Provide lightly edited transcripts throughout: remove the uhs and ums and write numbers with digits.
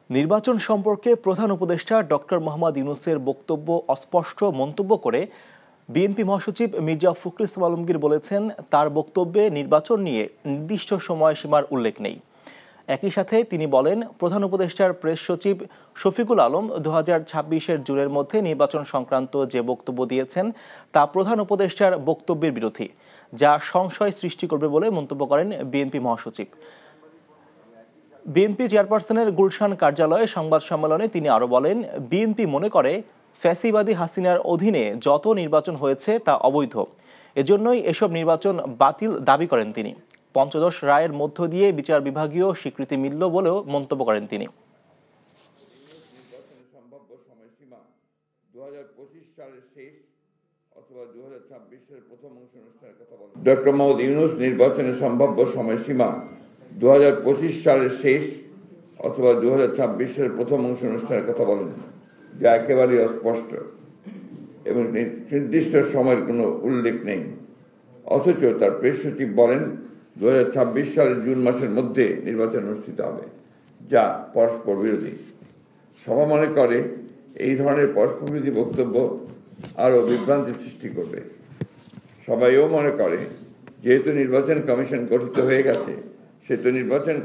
নির্বাচন সম্পর্কে প্রধান উপদেষ্টা ডক্টর মোহাম্মদ ইউনূসের বক্তব্য অস্পষ্ট মন্তব্য করে বিএনপি মহাসচিব মির্জা ফখরুল ইসলাম আলমগীর বলেছেন, তার বক্তব্যে নির্বাচন নিয়ে নির্দিষ্ট সময়সীমার উল্লেখ নেই। একই সাথে তিনি বলেন, প্রধান উপদেষ্টার প্রেস সচিব শফিকুল আলম 2026-এর জুনের মধ্যে নির্বাচন সংক্রান্ত যে বক্তব্য দিয়েছেন তা প্রধান উপদেষ্টার বক্তব্যের বিরোধী, যা সংশয় সৃষ্টি করবে বলে মন্তব্য করেন বিএনপি মহাসচিব। বিএনপি চেয়ারপারসনের গুলশান কার্যালয়ে সংবাদ সম্মেলনে তিনি আরও বলেন, বিএনপি মনে করে ফ্যাসিবাদী হাসিনার অধীনে যত নির্বাচন হয়েছে তা অবৈধ, এজন্যই এসব নির্বাচন বাতিল দাবি করেন তিনি। পঞ্চদশ রায়ের মধ্য দিয়ে বিচার বিভাগীয় স্বীকৃতি মিলল বলেও মন্তব্য করেন তিনি। ডক্টর মোহাম্মদ ইউনূস নির্বাচনের সম্ভাব্য সময়সীমা 2025 সালের শেষ অথবা 2026-এর প্রথম অংশ অনুষ্ঠানের কথা বলেন, যা একেবারেই অস্পষ্ট এবং নির্দিষ্ট সময়ের কোনো উল্লেখ নেই। অথচ তার প্রেস সচিব বলেন 2026 সালের জুন মাসের মধ্যে নির্বাচন অনুষ্ঠিত হবে, যা পরস্পর বিরোধী। সভা মনে করে এই ধরনের পরস্পর বিরোধী বক্তব্য আরও বিভ্রান্তি সৃষ্টি করবে। সবাইও মনে করে যেহেতু নির্বাচন কমিশন গঠিত হয়ে গেছে, সেহেতু নির্বাচন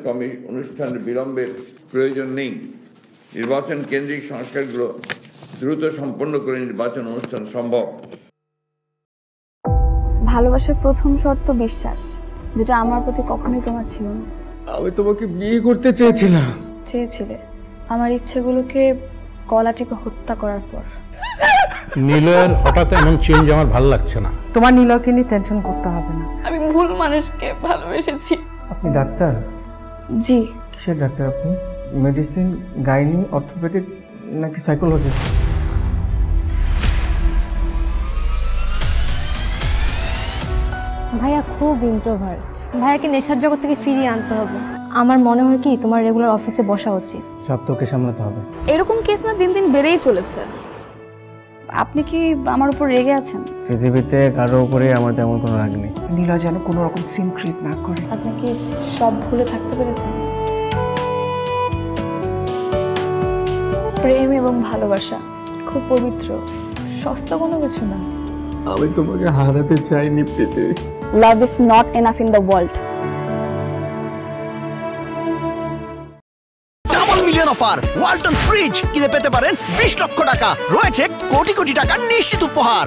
অনুষ্ঠানের বিলম্বের প্রয়োজন নেই। নির্বাচন কেন্দ্রিক সংস্কারগুলো দ্রুত সম্পন্ন করে নির্বাচন অনুষ্ঠান সম্ভব। ভালোবাসার প্রথম শর্ত বিশ্বাস, যেটা আমার প্রতি কখনোই তোমার ছিল না। আমি তোমাকে বিয়ে করতে চেয়েছিলাম। চেয়েছিলে আমার ইচ্ছেগুলোকে গলা টিপে হত্যা করার পর। নিলয়ের হঠাৎ এমন চেঞ্জ আমার ভালো লাগছে না। তোমার নিলয়কে নিয়ে টেনশন করতে হবে না। আমি ভুল মানুষকে ভালোবেসেছি। আপনি ডাক্তার? জি। কিসের ডাক্তার আপনি? মেডিসিন, গাইনি, অর্থোপেডিক নাকি সাইকোলজিস্ট? ভাইয়া খুব ইন্ট্রোভার্ট। ভাইয়াকে নেশার জগৎ থেকে ফিরিয়ে আনতে হবে। আমার মনে হয় কি তোমার রেগুলার অফিসে বসা উচিত। সব তোকে সামলাতে হবে। এরকম কেস না দিন দিন বেড়েই চলেছে। আপনি কি আমার উপর রেগে আছেন? পৃথিবীতে কারো উপরে আমার তেমন কোনো রাগ নেই। নিলয় যেন কোনো রকম সিন ক্রিয়েট না করে। আপনি কি সব ভুলে থাকতে পেরেছেন? প্রেম এবং ভালোবাসা খুব পবিত্র, সস্তা কোনো কিছু না। আমি তোমাকে হারাতে চাইনি পেতে। Love is not enough in the world. Double million offer Walton fridge কিনে পেতে পারেন 20 লক্ষ টাকা, রয়েছে কোটি কোটি টাকার নিশ্চিত উপহার।